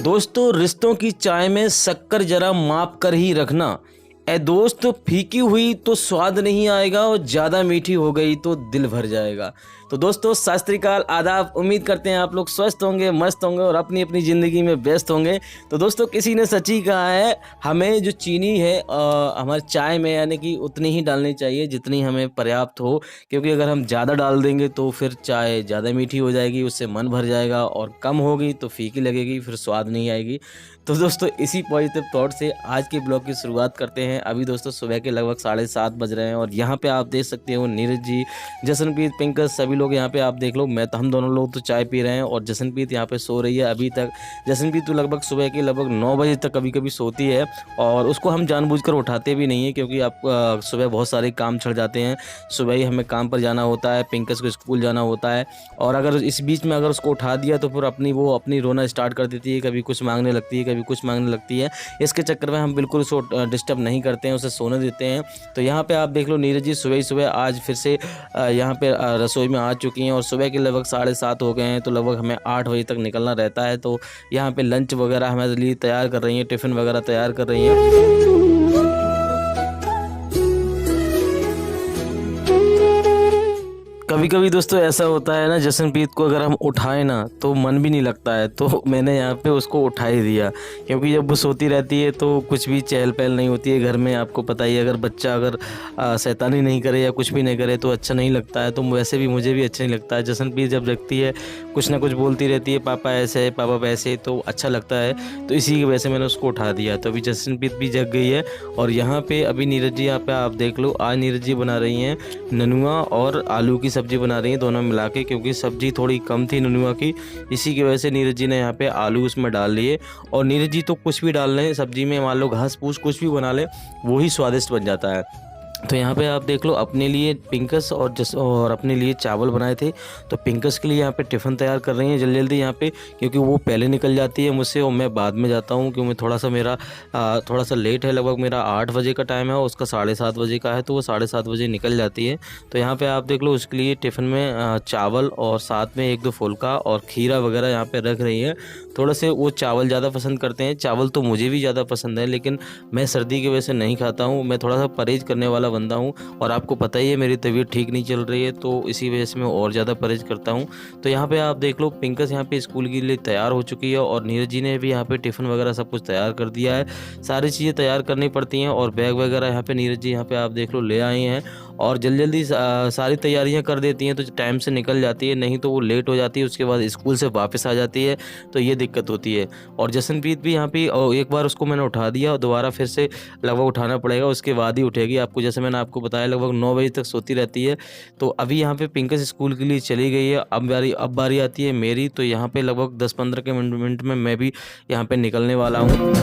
दोस्तों, रिश्तों की चाय में शक्कर जरा माप कर ही रखना। ए दोस्त, फीकी हुई तो स्वाद नहीं आएगा और ज़्यादा मीठी हो गई तो दिल भर जाएगा। तो दोस्तों, सत श्री अकाल, आदाब। उम्मीद करते हैं आप लोग स्वस्थ होंगे, मस्त होंगे और अपनी अपनी ज़िंदगी में व्यस्त होंगे। तो दोस्तों, किसी ने सच ही कहा है, हमें जो चीनी है हमारे चाय में यानी कि उतनी ही डालनी चाहिए जितनी हमें पर्याप्त हो, क्योंकि अगर हम ज़्यादा डाल देंगे तो फिर चाय ज़्यादा मीठी हो जाएगी, उससे मन भर जाएगा, और कम होगी तो फीकी लगेगी, फिर स्वाद नहीं आएगी। तो दोस्तों, इसी पॉजिटिव थॉट से आज के ब्लॉग की शुरुआत करते हैं। अभी दोस्तों सुबह के लगभग 7:30 बज रहे हैं और यहाँ पे आप देख सकते हो नीरज जी, जशनप्रीत, पिंकज सभी लोग यहाँ पे आप देख लो। हम दोनों लोग तो चाय पी रहे हैं और जशनप्रीत यहाँ पे सो रही है अभी तक। जशनप्रीत तो लगभग सुबह के लगभग 9 बजे तक कभी कभी सोती है और उसको हम जानबूझकर उठाते भी नहीं है, क्योंकि आप सुबह बहुत सारे काम छड़ जाते हैं। सुबह ही हमें काम पर जाना होता है, पिंकज को स्कूल जाना होता है, और अगर इस बीच में अगर उसको उठा दिया तो फिर अपनी रोना स्टार्ट कर देती है। कभी कुछ मांगने लगती है, कभी कुछ मांगने लगती है। इसके चक्कर में हम बिल्कुल उसको डिस्टर्ब नहीं करते हैं, उसे सोने देते हैं। तो यहाँ पे आप देख लो नीरज जी सुबह ही सुबह आज फिर से यहाँ पे रसोई में आ चुकी हैं और सुबह के लगभग 7:30 हो गए हैं। तो लगभग हमें 8 बजे तक निकलना रहता है। तो यहाँ पे लंच वगैरह हमारे लिए तैयार कर रही हैं, टिफ़िन वगैरह तैयार कर रही हैं। कभी कभी दोस्तों ऐसा होता है ना, जशनप्रीत को अगर हम उठाएं ना तो मन भी नहीं लगता है। तो मैंने यहाँ पे उसको उठा ही दिया, क्योंकि जब वो सोती रहती है तो कुछ भी चहल पहल नहीं होती है घर में। आपको पता ही है, अगर बच्चा शैतानी नहीं करे या कुछ भी नहीं करे तो अच्छा नहीं लगता है। तो वैसे भी मुझे भी अच्छा नहीं लगता है। जशनप्रीत जब जगती है कुछ ना कुछ बोलती रहती है, पापा ऐसे है, पापा वैसे, तो अच्छा लगता है। तो इसी की वजह से मैंने उसको उठा दिया। तो अभी जशनप्रीत भी जग गई है और यहाँ पे अभी नीरज जी यहाँ पे आप देख लो, आज नीरज जी बना रही हैं ननुआ और आलू की सब्जी बना रही है, दोनों मिला के, क्योंकि सब्जी थोड़ी कम थी ननुआ की। इसी की वजह से नीरज जी ने यहाँ पे आलू उसमें डाल लिए। और नीरज जी तो कुछ भी डाल लें सब्जी में, मान लो घास फूस कुछ भी बना ले, वही स्वादिष्ट बन जाता है। तो यहाँ पे आप देख लो, अपने लिए पिंकस और अपने लिए चावल बनाए थे। तो पिंकस के लिए यहाँ पे टिफ़िन तैयार कर रही हैं जल्दी जल्दी यहाँ पे, क्योंकि वो पहले निकल जाती है मुझसे और मैं बाद में जाता हूँ, क्योंकि थोड़ा सा लेट है। लगभग मेरा 8 बजे का टाइम है, उसका 7:30 बजे का है, तो वो 7:30 बजे निकल जाती है। तो यहाँ पर आप देख लो, उसके लिए टिफ़िन में चावल और साथ में 1-2 फुल्का और खीरा वगैरह यहाँ पर रख रही है। थोड़ा से वो चावल ज़्यादा पसंद करते हैं। चावल तो मुझे भी ज़्यादा पसंद है, लेकिन मैं सर्दी की वजह से नहीं खाता हूँ। मैं थोड़ा सा परहेज़ करने वाला बंदा हूँ और आपको पता ही है मेरी तबीयत ठीक नहीं चल रही है, तो इसी वजह से मैं और ज़्यादा परहेज़ करता हूँ। तो यहाँ पे आप देख लो, पिंकस यहाँ पे स्कूल के लिए तैयार हो चुकी है और नीरज जी ने भी यहाँ पे टिफ़िन वगैरह सब कुछ तैयार कर दिया है। सारी चीज़ें तैयार करनी पड़ती हैं और बैग वगैरह यहाँ पे नीरज जी यहाँ पे आप देख लो ले आए हैं और जल्दी जल्दी सारी तैयारियाँ कर देती हैं, तो टाइम से निकल जाती है। नहीं तो वो लेट हो जाती है, उसके बाद स्कूल से वापस आ जाती है, तो ये दिक्कत होती है। और जशनप्रीत भी यहाँ पे एक बार उसको मैंने उठा दिया और दोबारा फिर से लगभग उठाना पड़ेगा, उसके बाद ही उठेगी। आपको जैसे मैंने आपको बताया, लगभग 9 बजे तक सोती रहती है। तो अभी यहाँ पे पिंकस स्कूल के लिए चली गई है। अब बारी आती है मेरी। तो यहाँ पे लगभग 10-15 के मिनट में मैं भी यहाँ पे निकलने वाला हूँ।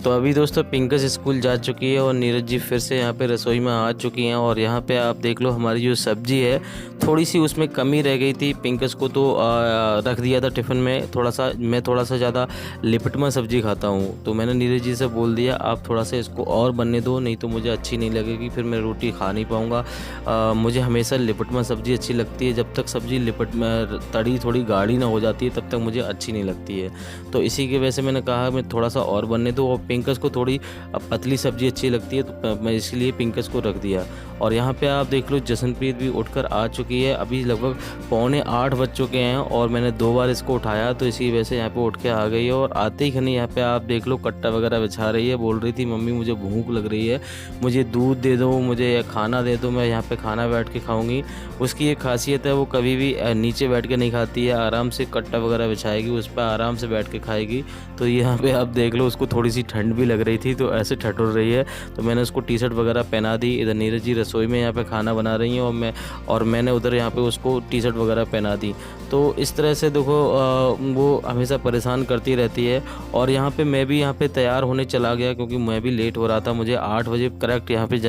तो अभी दोस्तों पिंकस स्कूल जा चुकी है और नीरज जी फिर से यहाँ पे रसोई में आ चुकी हैं। और यहाँ पे आप देख लो, हमारी जो सब्जी है थोड़ी सी उसमें कमी रह गई थी। पिंकस को तो रख दिया था टिफ़िन में। मैं थोड़ा सा ज़्यादा लिपटमा सब्जी खाता हूँ, तो मैंने नीरज जी से बोल दिया, आप थोड़ा सा इसको और बनने दो, नहीं तो मुझे अच्छी नहीं लगेगी, फिर मैं रोटी खा नहीं पाऊँगा। मुझे हमेशा लिपटमा सब्जी अच्छी लगती है। जब तक सब्जी तड़ी थोड़ी गाढ़ी ना हो जाती है तब तक मुझे अच्छी नहीं लगती है। तो इसी की वजह से मैंने कहा मैं थोड़ा सा और बनने दो। और पिंकस को थोड़ी पतली सब्जी अच्छी लगती है, तो मैं इसलिए पिंकस को रख दिया। और यहाँ पे आप देख लो, जशनप्रीत भी उठकर आ चुकी है। अभी लगभग 7:45 बज चुके हैं और मैंने 2 बार इसको उठाया, तो इसी वजह से यहाँ पे उठ के आ गई है। और आते ही खनी यहाँ पे आप देख लो, कट्टा वगैरह बिछा रही है। बोल रही थी, मम्मी मुझे भूख लग रही है, मुझे दूध दे दो, मुझे खाना दे दो, मैं यहाँ पे खाना बैठ के खाऊंगी। उसकी एक खासियत है, वो कभी भी नीचे बैठ के नहीं खाती है, आराम से कट्टा वगैरह बिछाएगी, उस पर आराम से बैठ के खाएगी। तो यहाँ पे आप देख लो, उसको थोड़ी सी ठंड भी लग रही थी, तो ऐसे ठठुर रही है। तो मैंने उसको टी-शर्ट वगैरह पहना दी। इधर नीरज जी रसोई में यहाँ पे खाना बना रही हैं और मैंने उधर यहाँ पे उसको टी-शर्ट वगैरह पहना दी। तो इस तरह से देखो, वो हमेशा परेशान करती रहती है। और यहाँ पे मैं भी यहाँ पे तैयार होने चला गया, क्योंकि मैं भी लेट हो रहा था। मुझे 8 बजे करेक्ट यहाँ पे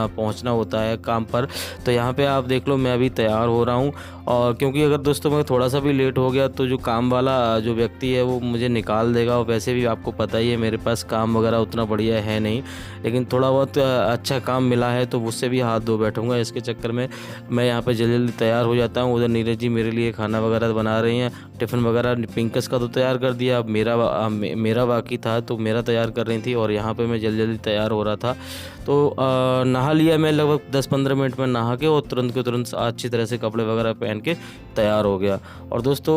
पहुँचना होता है काम पर। तो यहाँ पे आप देख लो, मैं अभी तैयार हो रहा हूँ और क्योंकि अगर दोस्तों मैं थोड़ा सा भी लेट हो गया तो जो काम वाला जो व्यक्ति है वो मुझे निकाल देगा, और वैसे भी आपको पता ही है मेरे पास काम वगैरह उतना बढ़िया है नहीं, लेकिन थोड़ा बहुत अच्छा काम मिला है तो उससे भी हाथ धो बैठूंगा। इसके चक्कर में मैं यहाँ पे जल्दी जल्दी तैयार हो जाता हूँ। उधर नीरज जी मेरे लिए खाना वगैरह बना रही हैं, टिफ़िन वगैरह पिंकस का तो तैयार कर दिया, अब मेरा बाकी था तो मेरा तैयार कर रही थी, और यहाँ पे मैं जल्दी जल्दी तैयार हो रहा था। तो नहा लिया मैं लगभग 10-15 मिनट में नहा के, और तुरंत के तुरंत अच्छी तरह से कपड़े वगैरह पहन के तैयार हो गया। और दोस्तों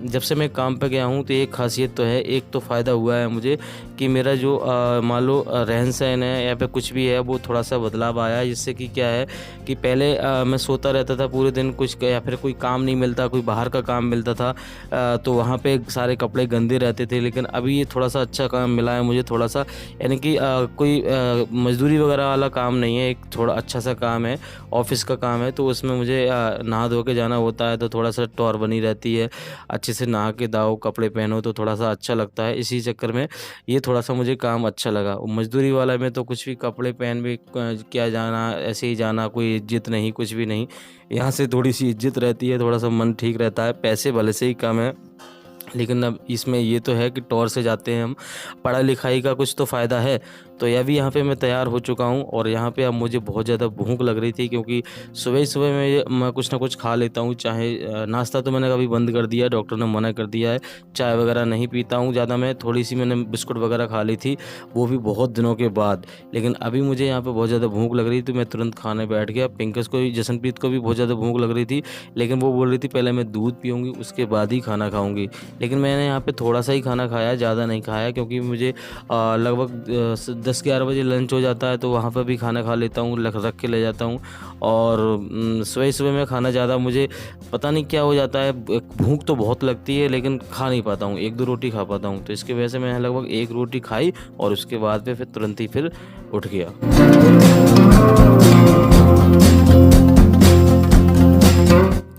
जब से मैं काम पे गया हूँ तो एक खासियत तो है, एक तो फ़ायदा हुआ है मुझे कि मेरा जो मान लो रहन सहन है या फिर कुछ भी है वो थोड़ा सा बदलाव आया है। जिससे कि क्या है कि पहले मैं सोता रहता था पूरे दिन, कुछ या फिर कोई काम नहीं मिलता, कोई बाहर का काम मिलता था तो वहाँ पे सारे कपड़े गंदे रहते थे। लेकिन अभी ये थोड़ा सा अच्छा काम मिला है मुझे, थोड़ा सा यानी कि कोई मजदूरी वगैरह वाला काम नहीं है, एक थोड़ा अच्छा सा काम है, ऑफिस का काम है, तो उसमें मुझे नहा धो के जाना होता है तो थोड़ा सा टौर बनी रहती है। अच्छे से नहा के दाओ, कपड़े पहनो तो थोड़ा सा अच्छा लगता है। इसी चक्कर में ये थोड़ा सा मुझे काम अच्छा लगा। मजदूरी वाला में तो कुछ भी कपड़े पहन भी क्या जाना, ऐसे ही जाना, कोई इज्जत नहीं, कुछ भी नहीं। यहाँ से थोड़ी सी इज्जत रहती है, थोड़ा सा मन ठीक रहता है, पैसे भले से ही कम है, लेकिन अब इसमें ये तो है कि टौर से जाते हैं हम, पढ़ाई लिखाई का कुछ तो फ़ायदा है। तो यह भी यहाँ पे मैं तैयार हो चुका हूँ, और यहाँ पे अब मुझे बहुत ज़्यादा भूख लग रही थी, क्योंकि सुबह ही सुबह मैं कुछ ना कुछ खा लेता हूँ। चाहे नाश्ता तो मैंने कभी बंद कर दिया, डॉक्टर ने मना कर दिया है, चाय वगैरह नहीं पीता हूँ ज़्यादा मैं, थोड़ी सी मैंने बिस्कुट वगैरह खा ली थी, वो भी बहुत दिनों के बाद। लेकिन अभी मुझे यहाँ पर बहुत ज़्यादा भूख लग रही थी, मैं तुरंत खाने बैठ गया। पिंकस को भी, जसनप्रीत को भी बहुत ज़्यादा भूख लग रही थी, लेकिन वो बोल रही थी पहले मैं दूध पीऊँगी उसके बाद ही खाना खाऊँगी। लेकिन मैंने यहाँ पे थोड़ा सा ही खाना खाया, ज़्यादा नहीं खाया, क्योंकि मुझे लगभग 10-11 बजे लंच हो जाता है, तो वहाँ पर भी खाना खा लेता हूँ, रख के ले जाता हूँ। और सुबह सुबह में खाना ज़्यादा, मुझे पता नहीं क्या हो जाता है, भूख तो बहुत लगती है लेकिन खा नहीं पाता हूँ, 1-2 रोटी खा पाता हूँ। तो इसकी वजह से मैंने लगभग 1 रोटी खाई, और उसके बाद में फिर तुरंत ही फिर उठ गया।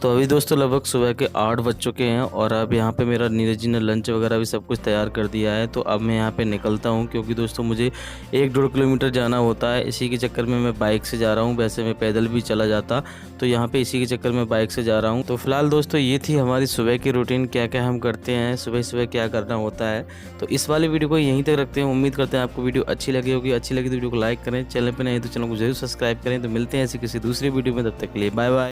तो अभी दोस्तों लगभग सुबह के 8 बज चुके हैं, और अब यहाँ पे मेरा नीरज जी ने लंच वगैरह भी सब कुछ तैयार कर दिया है। तो अब मैं यहाँ पे निकलता हूँ, क्योंकि दोस्तों मुझे 1-1.5 किलोमीटर जाना होता है। इसी के चक्कर में मैं बाइक से जा रहा हूँ, वैसे मैं पैदल भी चला जाता, तो यहाँ पे इसी के चक्कर में बाइक से जा रहा हूँ। तो फिलहाल दोस्तों ये थी हमारी सुबह की रूटीन, क्या क्या हम करते हैं, सुबह सुबह क्या करना होता है। तो इस वाली वीडियो को यहीं तक रखते हैं। उम्मीद करते हैं आपको वीडियो अच्छी लगी होगी। अच्छी लगी तो वीडियो को लाइक करें, चैनल पर नहीं तो चैनल को जरूर सब्सक्राइब करें। तो मिलते हैं ऐसी किसी दूसरी वीडियो में, तब तक के लिए बाय बाय।